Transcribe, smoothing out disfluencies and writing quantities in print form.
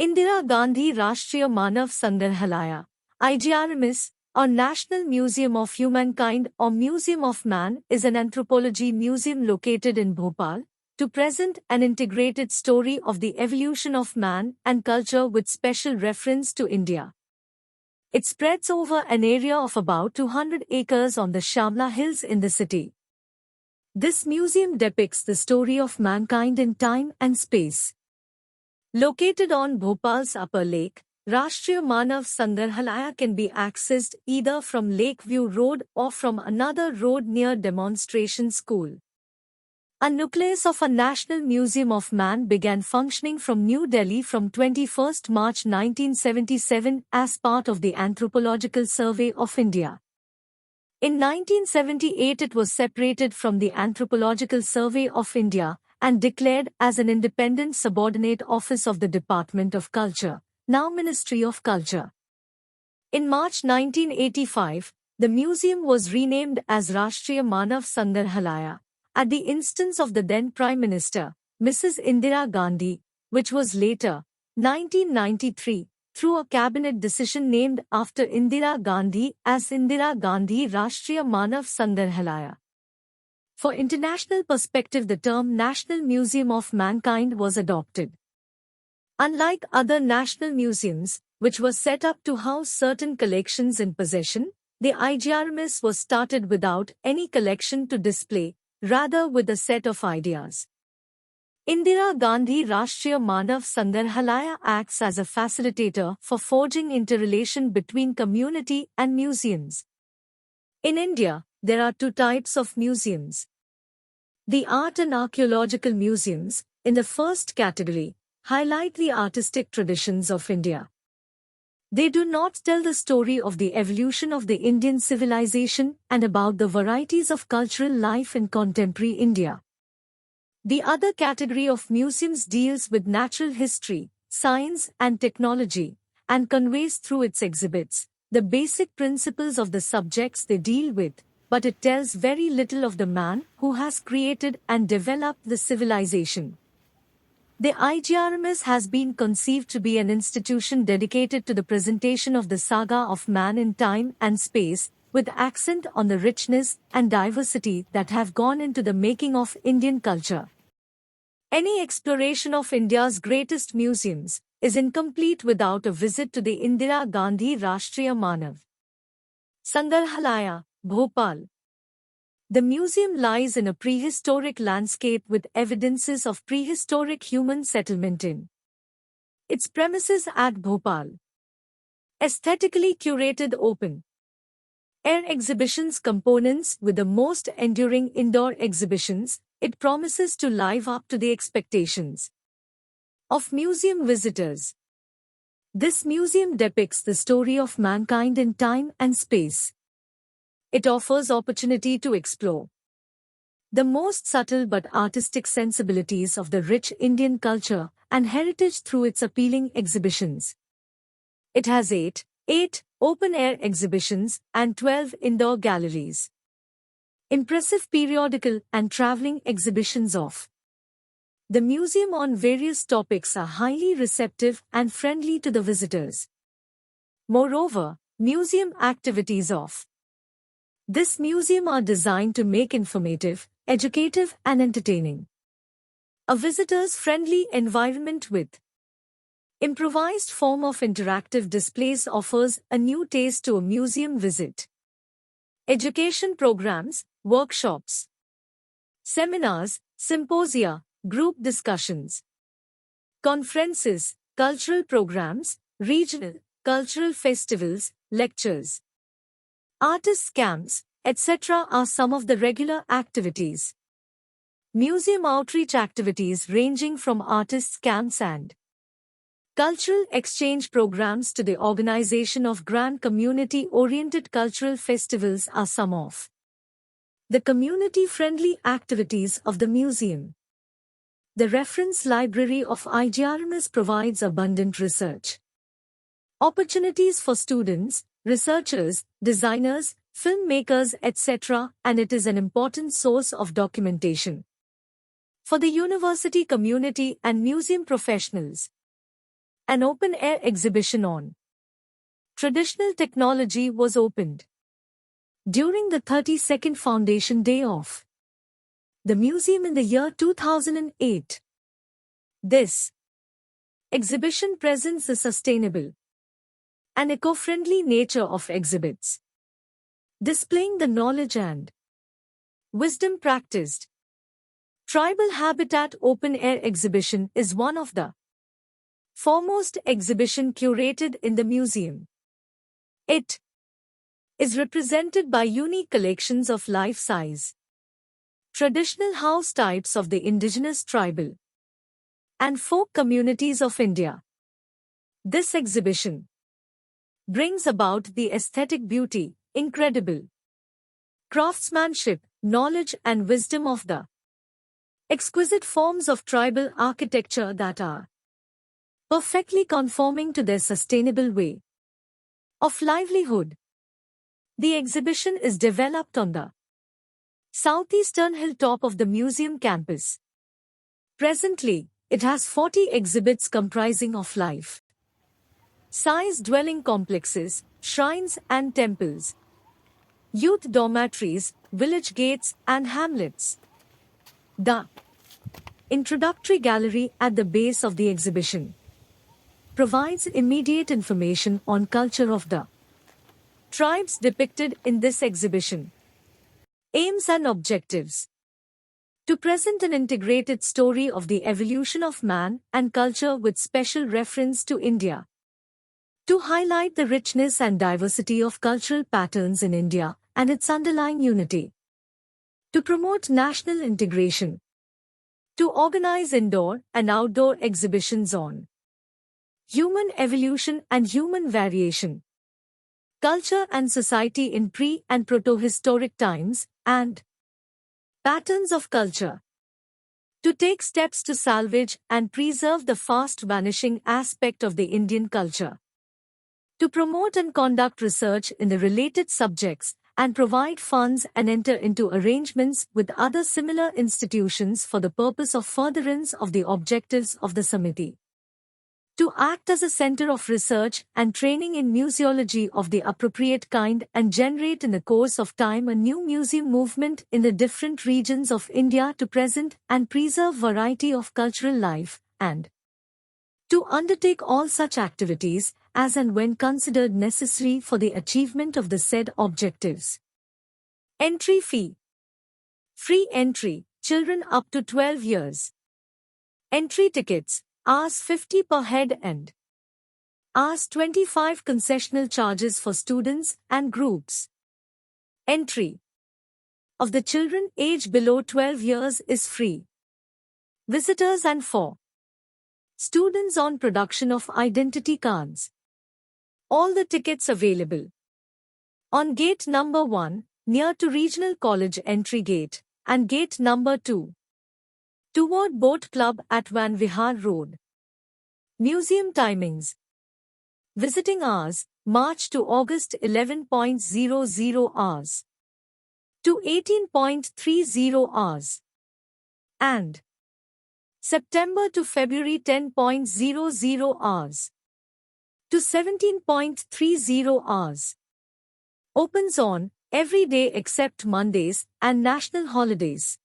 Indira Gandhi Rashtriya Manav Sangrahalaya, IGRMS, or National Museum of Humankind or Museum of Man is an anthropology museum located in Bhopal, to present an integrated story of the evolution of man and culture with special reference to India. It spreads over an area of about 200 acres on the Shamla Hills in the city. This museum depicts the story of mankind in time and space. Located on Bhopal's upper lake, Rashtriya Manav Sangrahalaya can be accessed either from Lakeview Road or from another road near Demonstration School. A nucleus of a National Museum of Man began functioning from New Delhi from 21 March 1977 as part of the Anthropological Survey of India. In 1978 it was separated from the Anthropological Survey of India and declared as an independent subordinate office of the Department of Culture, now Ministry of Culture. In March 1985, the museum was renamed as Rashtriya Manav Sangrahalaya, at the instance of the then Prime Minister, Mrs. Indira Gandhi, which was later, 1993, through a cabinet decision named after Indira Gandhi as Indira Gandhi Rashtriya Manav Sangrahalaya. For international perspective, the term National Museum of Mankind was adopted. Unlike other national museums, which were set up to house certain collections in possession, the IGRMS was started without any collection to display, rather with a set of ideas. Indira Gandhi Rashtriya Manav Sangrahalaya acts as a facilitator for forging interrelation between community and museums. In India, there are two types of museums. The art and archaeological museums, in the first category, highlight the artistic traditions of India. They do not tell the story of the evolution of the Indian civilization and about the varieties of cultural life in contemporary India. The other category of museums deals with natural history, science and technology, and conveys through its exhibits the basic principles of the subjects they deal with, but it tells very little of the man who has created and developed the civilization. The IGRMS has been conceived to be an institution dedicated to the presentation of the saga of man in time and space, with accent on the richness and diversity that have gone into the making of Indian culture. Any exploration of India's greatest museums is incomplete without a visit to the Indira Gandhi Rashtriya Manav Sangrahalaya, Bhopal. The museum lies in a prehistoric landscape with evidences of prehistoric human settlement in its premises at Bhopal. Aesthetically curated open air exhibitions components with the most enduring indoor exhibitions, it promises to live up to the expectations of museum visitors. This museum depicts the story of mankind in time and space. It offers opportunity to explore the most subtle but artistic sensibilities of the rich Indian culture and heritage through its appealing exhibitions. It has eight open-air exhibitions and 12 indoor galleries. Impressive periodical and traveling exhibitions of the museum on various topics are highly receptive and friendly to the visitors. Moreover, museum activities of this museum are designed to make informative, educative and entertaining. A visitors' friendly environment with improvised form of interactive displays offers a new taste to a museum visit. Education programs, workshops, seminars, symposia, group discussions, conferences, cultural programs, regional, cultural festivals, lectures, artist camps, etc. are some of the regular activities. Museum outreach activities ranging from artists camps and cultural exchange programs to the organization of grand community-oriented cultural festivals are some of the community-friendly activities of the museum. The reference library of IGRMS provides abundant research opportunities for students, researchers, designers, filmmakers, etc., and it is an important source of documentation for the university community and museum professionals. An open-air exhibition on traditional technology was opened during the 32nd Foundation Day of the museum in the year 2008. This exhibition presents the sustainable and eco-friendly nature of exhibits, displaying the knowledge and wisdom practiced. Tribal Habitat Open Air Exhibition is one of the foremost exhibition curated in the museum. It is represented by unique collections of life-size traditional house types of the indigenous tribal and folk communities of India. This exhibition brings about the aesthetic beauty, incredible craftsmanship, knowledge and wisdom of the exquisite forms of tribal architecture that are perfectly conforming to their sustainable way of livelihood. The exhibition is developed on the southeastern hilltop of the museum campus. Presently, it has 40 exhibits comprising of life-size dwelling complexes, shrines and temples, youth dormitories, village gates and hamlets. The introductory gallery at the base of the exhibition provides immediate information on culture of the tribes depicted in this exhibition. Aims and objectives: to present an integrated story of the evolution of man and culture with special reference to India. To highlight the richness and diversity of cultural patterns in India and its underlying unity. To promote national integration. To organize indoor and outdoor exhibitions on human evolution and human variation, culture and society in pre- and proto-historic times, and patterns of culture. To take steps to salvage and preserve the fast-vanishing aspect of the Indian culture. To promote and conduct research in the related subjects and provide funds and enter into arrangements with other similar institutions for the purpose of furtherance of the objectives of the Samiti. To act as a center of research and training in museology of the appropriate kind and generate in the course of time a new museum movement in the different regions of India to present and preserve variety of cultural life, and to undertake all such activities as and when considered necessary for the achievement of the said objectives. Entry fee: free entry, children up to 12 years. Entry tickets: Rs 50 per head and Rs 25 concessional charges for students and groups. Entry of the children aged below 12 years is free. Visitors and for students on production of identity cards. All the tickets available on gate number 1, near to Regional College entry gate, and gate number 2, toward Boat Club at Van Vihar Road. Museum timings: visiting hours, March to August 11.00 hours to 18.30 hours, and September to February 10.00 hours to 17.30 hours. Opens on every day except Mondays and national holidays.